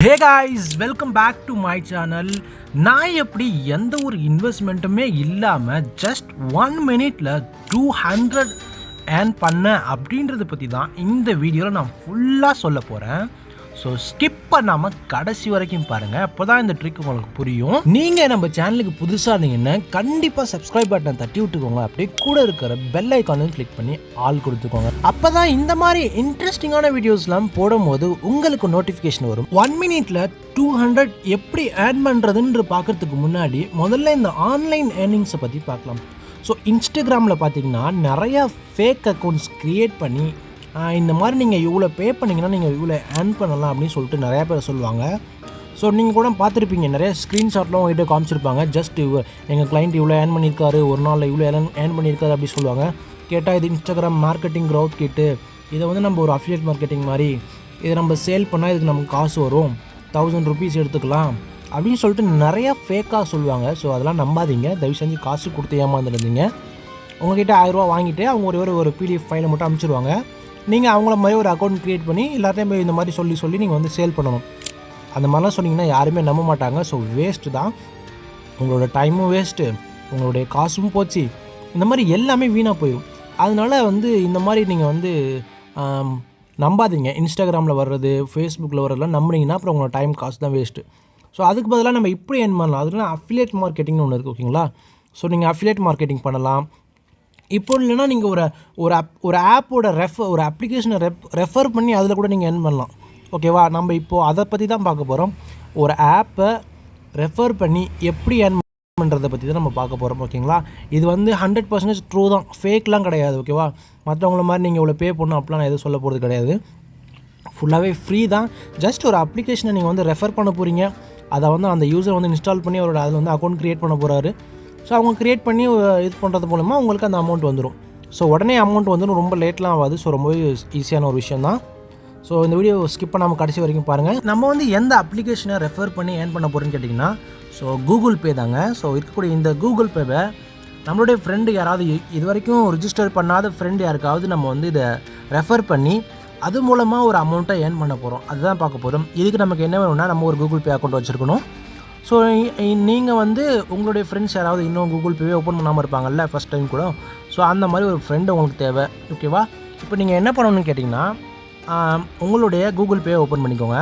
Hey guys, welcome back to my channel. நான் எப்படி எந்த ஒரு இன்வெஸ்ட்மெண்ட்டுமே இல்லாமல் ஜஸ்ட் 1 மினிட்ல 200 ஏர்ன் பண்ணேன் அப்படின்றத பற்றி தான் இந்த வீடியோவில் நான் ஃபுல்லாக சொல்ல போகிறேன். ஸோ ஸ்கிப் பண்ணாமல் கடைசி வரைக்கும் பாருங்கள், அப்போ தான் இந்த ட்ரிக் உங்களுக்கு புரியும். நீங்கள் நம்ம சேனலுக்கு புதுசாக இருந்தீங்கன்னா கண்டிப்பாக சப்ஸ்கிரைப் பட்டனை தட்டி விட்டுக்கோங்க. அப்படியே கூட இருக்கிற பெல் ஐக்கானையும் கிளிக் பண்ணி ஆல் கொடுத்துக்கோங்க. அப்போ தான் இந்த மாதிரி இன்ட்ரெஸ்டிங்கான வீடியோஸ்லாம் போடும்போது உங்களுக்கு நோட்டிஃபிகேஷன் வரும். 1 மினிட்ல 200 எப்படி ஏர்ன் பண்ணுறதுன்ற பார்க்குறதுக்கு முன்னாடி முதல்ல இந்த ஆன்லைன் ஏர்னிங்ஸை பற்றி பார்க்கலாம். ஸோ இன்ஸ்டாகிராமில் பார்த்தீங்கன்னா நிறையா ஃபேக் அக்கௌண்ட்ஸ் க்ரியேட் பண்ணி இந்த மாதிரி நீங்கள் இவ்வளோ பே பண்ணிங்கன்னா நீங்கள் இவ்வளோ ஏர்ன் பண்ணலாம் அப்படின்னு சொல்லிட்டு நிறையா பேர் சொல்லுவாங்க. ஸோ நீங்கள் கூட பார்த்துருப்பீங்க, நிறைய ஸ்க்ரீன்ஷாட்லாம் உங்கள்கிட்ட காமிச்சிருப்பாங்க. ஜஸ்ட் எங்கள் கிளைண்ட் இவ்வளோ ஏர்ன் பண்ணியிருக்காரு, ஒரு நாளில் இவ்வளோ ஏர்ன் பண்ணியிருக்காரு அப்படி சொல்லுவாங்க. கேட்டால் இது இன்ஸ்டாகிராம் மார்க்கெட்டிங் க்ரௌத் கிட்டு, இதை வந்து நம்ம ஒரு அஃபிலியேட் மார்க்கெட்டிங் மாதிரி இதை நம்ம சேல் பண்ணால் இதுக்கு நமக்கு காசு வரும், 1000 ருபீஸ் எடுத்துக்கலாம் அப்படின்னு சொல்லிட்டு நிறையா ஃபேக்காக சொல்லுவாங்க. ஸோ அதெல்லாம் நம்பாதீங்க, தயவு செஞ்சு காசு கொடுத்து ஏமாந்துருந்தீங்க. உங்கள்கிட்ட 1000 ரூபா வாங்கிட்டு அவங்க ஒரு பிடிஎஃப் ஃபைலை மட்டும் அனுப்பிச்சிடுவாங்க. நீங்கள் அவங்கள மாதிரி ஒரு அக்கௌண்ட் க்ரியேட் பண்ணி எல்லாத்தையும் போய் இந்த மாதிரி சொல்லி நீங்கள் வந்து சேல் பண்ணணும். அந்த மாதிரிலாம் சொன்னீங்கன்னா யாருமே நம்ப மாட்டாங்க. ஸோ வேஸ்ட்டு தான், உங்களோட டைமும் வேஸ்ட்டு, உங்களுடைய காசும் போச்சு, இந்த மாதிரி எல்லாமே வீணாக போயிடும். அதனால் வந்து இந்த மாதிரி நீங்கள் வந்து நம்பாதீங்க. இன்ஸ்டாகிராமில் வர்றது, ஃபேஸ்புக்கில் வர்றதுலாம் நம்பினீங்கன்னா அப்புறம் உங்களோட டைம் காசு தான் வேஸ்ட்டு. ஸோ அதுக்கு பதிலாக நம்ம இப்படி ஏர்ன் பண்ணலாம். அதுனா அஃபிலியேட் மார்க்கெட்டிங்னு ஒன்று இருக்குது, ஓகேங்களா? ஸோ நீங்கள் அஃபிலியேட் மார்க்கெட்டிங் பண்ணலாம். இப்போ இல்லைன்னா நீங்கள் ஒரு ஆப்போட ஒரு அப்ளிகேஷனை ரெஃபர் பண்ணி அதில் கூட நீங்கள் ஏர்ன் பண்ணலாம், ஓகேவா? நம்ம இப்போது அதை பற்றி தான் பார்க்க போகிறோம். ஒரு ஆப்பை ரெஃபர் பண்ணி எப்படி ஏர்ன் பண்ணுறதை பற்றி தான் நம்ம பார்க்க போகிறோம், ஓகேங்களா? இது வந்து 100% ட்ரூ தான், ஃபேக்லாம் கிடையாது, ஓகேவா? மற்றவங்கள மாதிரி நீங்கள் இவ்வளோ பே பண்ணணும் அப்படிலாம் நான் எதுவும் சொல்ல போகிறது கிடையாது. ஃபுல்லாகவே ஃப்ரீ தான். ஜஸ்ட் ஒரு அப்ளிகேஷனை நீங்கள் வந்து ரெஃபர் பண்ண போகிறீங்க, அதை வந்து அந்த யூசர் வந்து இன்ஸ்டால் பண்ணி அவரோட அதில் வந்து அக்கௌண்ட் க்ரியேட் பண்ண போகிறாரு. ஸோ அவங்க க்ரியேட் பண்ணி இது பண்ணுறது மூலமாக உங்களுக்கு அந்த அமௌண்ட் வந்துடும். ஸோ உடனே அமௌண்ட் வந்துடும், ரொம்ப லேட்லாம் ஆகாது. ஸோ ரொம்பவே ஈஸியான ஒரு விஷயம் தான். ஸோ இந்த வீடியோ ஸ்கிப் பண்ணாமல் கடைசி வரைக்கும் பாருங்கள். நம்ம வந்து எந்த அப்ளிகேஷனை ரெஃபர் பண்ணி ஏர்ன் பண்ண போகிறோன்னு கேட்டிங்கன்னா, ஸோ கூகுள் பே தாங்க. ஸோ இருக்கக்கூடிய இந்த கூகுள் பேவை நம்மளுடைய ஃப்ரெண்டு யாராவது இது வரைக்கும் ரிஜிஸ்டர் பண்ணாத ஃப்ரெண்டு யாருக்காவது நம்ம வந்து இதை ரெஃபர் பண்ணி அது மூலமாக ஒரு அமௌண்ட்டை ஏர்ன் பண்ண போகிறோம். அதுதான் பார்க்க போகிறோம். இதுக்கு நமக்கு என்ன வேணும்னா, நம்ம ஒரு கூகுள் பே அக்கௌண்ட் வச்சுருக்கணும். ஸோ நீங்கள் வந்து உங்களுடைய ஃப்ரெண்ட்ஸ் யாராவது இன்னும் கூகுள் பேவே ஓப்பன் பண்ணாமல் இருப்பாங்கல்ல ஃபஸ்ட் டைம் கூட, ஸோ அந்த மாதிரி ஒரு ஃப்ரெண்டு உங்களுக்கு தேவை, ஓகேவா? இப்போ நீங்கள் என்ன பண்ணணும்னு கேட்டிங்கன்னா, உங்களுடைய கூகுள் பே ஓப்பன் பண்ணிக்கோங்க.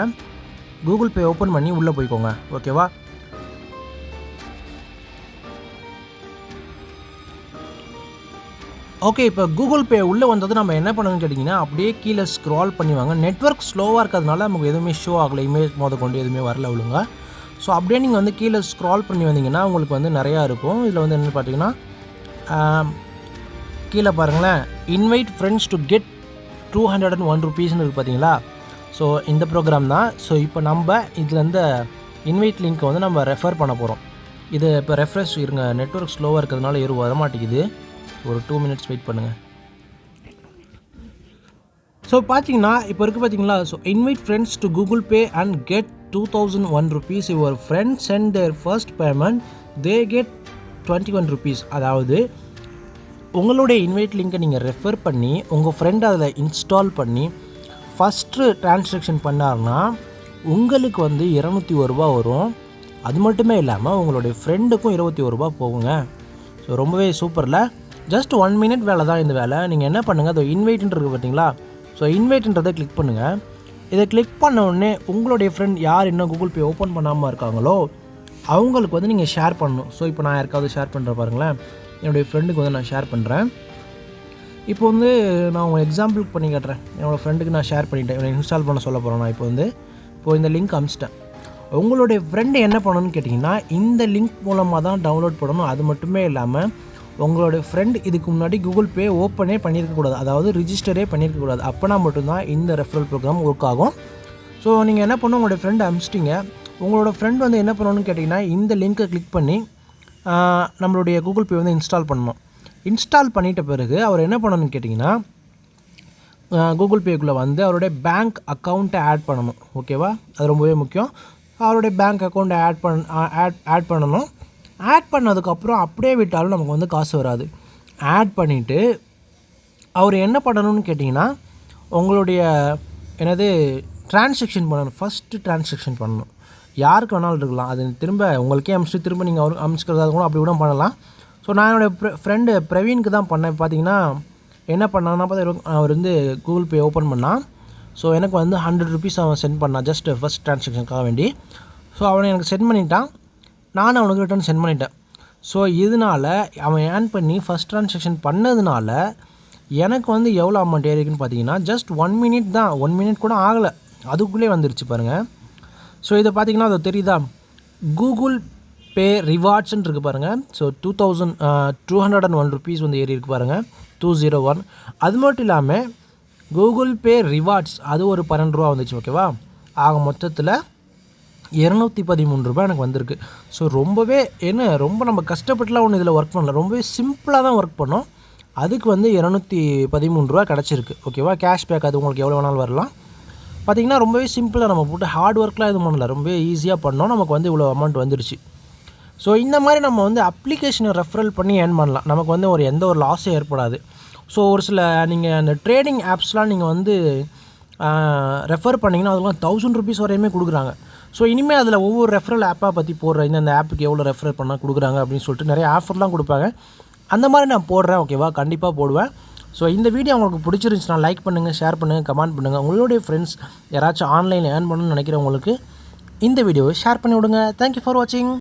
கூகுள் பே ஓப்பன் பண்ணி உள்ளே போய்க்கோங்க, ஓகேவா? ஓகே, இப்போ கூகுள் பே உள்ளே வந்தது நம்ம என்ன பண்ணணும்னு கேட்டிங்கன்னா, அப்படியே கீழே ஸ்க்ரால் பண்ணிவாங்க. நெட்வொர்க் ஸ்லோவாக இருக்கிறதுனால நமக்கு எதுவுமே ஷோ ஆகலை, இமேஜ் கொண்டு எதுவுமே வரல ஒழுங்க. ஸோ அப்படியே நீங்கள் வந்து கீழே ஸ்க்ரால் பண்ணி வந்தீங்கன்னா உங்களுக்கு வந்து நிறையா இருக்கும். இதில் வந்து என்னென்னு பார்த்தீங்கன்னா, கீழே பாருங்களேன், இன்வைட் ஃப்ரெண்ட்ஸ் டு கெட் 201 ருபீஸ்னு இருக்குது, பார்த்தீங்களா? ஸோ இந்த ப்ரோக்ராம் தான். ஸோ இப்போ நம்ம இதில் இந்த இன்வைட் லிங்க்கை வந்து நம்ம ரெஃபர் பண்ண போகிறோம். இது இப்போ ரெஃப்ரெஷ் இருங்க, நெட்வொர்க் ஸ்லோவாக இருக்கிறதுனால வர மாட்டேங்குது. ஒரு 2 மினிட்ஸ் வெயிட் பண்ணுங்கள். ஸோ பார்த்தீங்கன்னா இப்போ இருக்குது பார்த்தீங்களா? So invite friends to Google Pay and get 2001 rupees. Your friend sent their first payment, they get 21 rupees. அதாவது உங்களுடைய இன்வைட் லிங்கை நீங்கள் ரெஃபர் பண்ணி உங்கள் ஃப்ரெண்ட் அதில் இன்ஸ்டால் பண்ணி ஃபஸ்ட்டு ட்ரான்சாக்ஷன் பண்ணார்னா உங்களுக்கு வந்து 201 ரூபா வரும். அது மட்டுமே இல்லாமல் உங்களுடைய ஃப்ரெண்டுக்கும் 21 ரூபா போகுங்க. ஸோ ரொம்பவே சூப்பரில். ஜஸ்ட் 1 மினிட் வேலை தான் இந்த வேலை. நீங்கள் என்ன பண்ணுங்கள், அதை இன்வைட்டுன்றது பார்த்தீங்களா? ஸோ இன்வைட்டுன்றதை கிளிக் பண்ணுங்கள். இதை கிளிக் பண்ண உடனே உங்களுடைய ஃப்ரெண்ட் யார் இன்னும் கூகுள் பே ஓப்பன் பண்ணாமல் இருக்காங்களோ அவங்களுக்கு வந்து நீங்கள் ஷேர் பண்ணணும். ஸோ இப்போ நான் யாருக்காவது ஷேர் பண்ணுற பாருங்களேன், என்னுடைய ஃப்ரெண்டுக்கு வந்து நான் ஷேர் பண்ணுறேன். இப்போ வந்து நான் உங்கள் எக்ஸாம்பிளுக்கு பண்ணி காட்டுறேன். என்னோடய ஃப்ரெண்டுக்கு நான் ஷேர் பண்ணிட்டேன், இவனை இன்ஸ்டால் பண்ண சொல்ல போகிறேன். நான் இப்போ இந்த லிங்க் அனுப்பிச்சிட்டேன். உங்களுடைய ஃப்ரெண்டு என்ன பண்ணணும்னு கேட்டிங்கன்னா, இந்த லிங்க் மூலமாக தான் டவுன்லோட் பண்ணணும். அது மட்டுமே இல்லாமல் உங்களோட ஃப்ரெண்ட் இதுக்கு முன்னாடி கூகுள் பே ஓப்பனே பண்ணியிருக்கக்கூடாது, அதாவது ரிஜிஸ்டரே பண்ணியிருக்கக்கூடாது. அப்போனா மட்டும்தான் இந்த ரெஃபரல் ப்ரோக்ராம் ஒர்க் ஆகும். ஸோ நீங்கள் என்ன பண்ணணும், உங்களுடைய ஃப்ரெண்டு அனுப்பிச்சிட்டிங்க. உங்களோட ஃப்ரெண்ட் வந்து என்ன பண்ணணும்னு கேட்டிங்கன்னா, இந்த லிங்க்கை கிளிக் பண்ணி நம்மளுடைய கூகுள் பே வந்து இன்ஸ்டால் பண்ணணும். இன்ஸ்டால் பண்ணிட்ட பிறகு அவர் என்ன பண்ணணும்னு கேட்டிங்கன்னா, கூகுள் பேக்குள்ளே வந்து அவருடைய பேங்க் அக்கௌண்ட்டை ஆட் பண்ணணும், ஓகேவா? அது ரொம்பவே முக்கியம். அவருடைய பேங்க் அக்கௌண்ட்டை ஆட் பண்ணணும். ஆட் பண்ணதுக்கப்புறம் அப்படியே விட்டாலும் நமக்கு வந்து காசு வராது. ஆட் பண்ணிவிட்டு அவர் என்ன பண்ணணும்னு கேட்டிங்கன்னா, உங்களுடைய ட்ரான்சாக்ஷன் பண்ணணும். ஃபஸ்ட்டு ட்ரான்சாக்ஷன் பண்ணணும். யாருக்கு வேணாலும் இருக்கலாம். அது திரும்ப உங்களுக்கே அனுப்பிச்சிட்டு திரும்ப நீங்கள் அவருக்கு அனுப்பிச்சிக்கிறதா கூட அப்படி கூட பண்ணலாம். ஸோ நான் என்னோடய ஃப்ரெண்டு பிரவீனுக்கு தான் பண்ணேன். பார்த்தீங்கன்னா என்ன பண்ணான்னா அவர் வந்து கூகுள் பே ஓப்பன் பண்ணான். ஸோ எனக்கு வந்து 100 ருபீஸ் அவன் சென்ட் பண்ணான் ஜஸ்ட் ஃபஸ்ட் ட்ரான்சாக்ஷனுக்காக வேண்டி. ஸோ அவனை எனக்கு சென்ட் பண்ணிட்டான், நானும் அவனுக்கு ரிட்டர்ன் சென்ட் பண்ணிட்டேன். ஸோ இதனால் அவன் ஏர்ன் பண்ணி ஃபஸ்ட் ட்ரான்சாக்ஷன் பண்ணதுனால எனக்கு வந்து எவ்வளோ அமௌண்ட் ஏறிக்குன்னு பார்த்தீங்கன்னா ஜஸ்ட் 1 மினிட் தான், 1 மினிட் கூட ஆகலை, அதுக்குள்ளே வந்துருச்சு பாருங்கள். ஸோ இதை பார்த்தீங்கன்னா அது தெரியுதா, கூகுள் பே ரிவார்ட்ஸ்ன்னு இருக்குது பாருங்கள். ஸோ 201 ருபீஸ் வந்து ஏறி இருக்கு பாருங்கள், 201. அது மட்டும் இல்லாமல் கூகுள் பே ரிவார்ட்ஸ் அது ஒரு 12 ரூபா வந்துச்சு. ஓகேவா, ஆக மொத்தத்தில் 213 ரூபா எனக்கு வந்திருக்கு. ஸோ ரொம்பவே ரொம்ப நம்ம கஷ்டப்பட்டுலாம் ஒன்று இதில் ஒர்க் பண்ணல, ரொம்பவே சிம்பிளாக தான் ஒர்க் பண்ணோம். அதுக்கு வந்து 213 ரூபா கிடச்சிருக்கு. ஓகேவா, கேஷ்பேக் அது உங்களுக்கு எவ்வளோ வேணாலும் வரலாம். பார்த்திங்கன்னா ரொம்பவே சிம்பிளாக நம்ம போட்டு ஹார்ட் ஒர்க்லாம் எதுவும் பண்ணல, ரொம்பவே ஈஸியாக பண்ணோம், நமக்கு வந்து இவ்வளோ அமௌண்ட் வந்துடுச்சு. ஸோ இந்த மாதிரி நம்ம வந்து அப்ளிகேஷனை ரெஃபரல் பண்ணி ஏர்ன் பண்ணலாம், நமக்கு வந்து எந்த ஒரு லாஸும் ஏற்படாது. ஸோ ஒரு சில நீங்கள் அந்த ட்ரேடிங் ஆப்ஸ்லாம் நீங்கள் வந்து ரெஃபர் பண்ணிங்கன்னா அதெல்லாம் 1000 ருபீஸ் வரையுமே கொடுக்குறாங்க. ஸோ இனிமேல் அதில் ஒவ்வொரு ரெஃபரல் ஆப்பாக பற்றி போடுறேன், இந்த ஆப்புக்கு எவ்வளோ ரெஃபர் பண்ணால் கொடுக்குறாங்க அப்படின்னு சொல்லிட்டு நிறைய ஆஃபர்லாம் கொடுப்பாங்க. அந்த மாதிரி நான் போடுறேன். ஓகேவா, கண்டிப்பாக போடுவேன். ஸோ இந்த வீடியோ உங்களுக்கு பிடிச்சிருந்துச்சுன்னா லைக் பண்ணுங்கள், ஷேர் பண்ணுங்கள், கமெண்ட் பண்ணுங்கள். உங்களுடைய ஃப்ரெண்ட்ஸ் யாராச்சும் ஆன்லைனில் ஏர்ன் பண்ணணும்னு நினைக்கிறவங்களுக்கு இந்த வீடியோவை ஷேர் பண்ணி விடுங்க. தேங்க்யூ ஃபார் வாட்சிங்.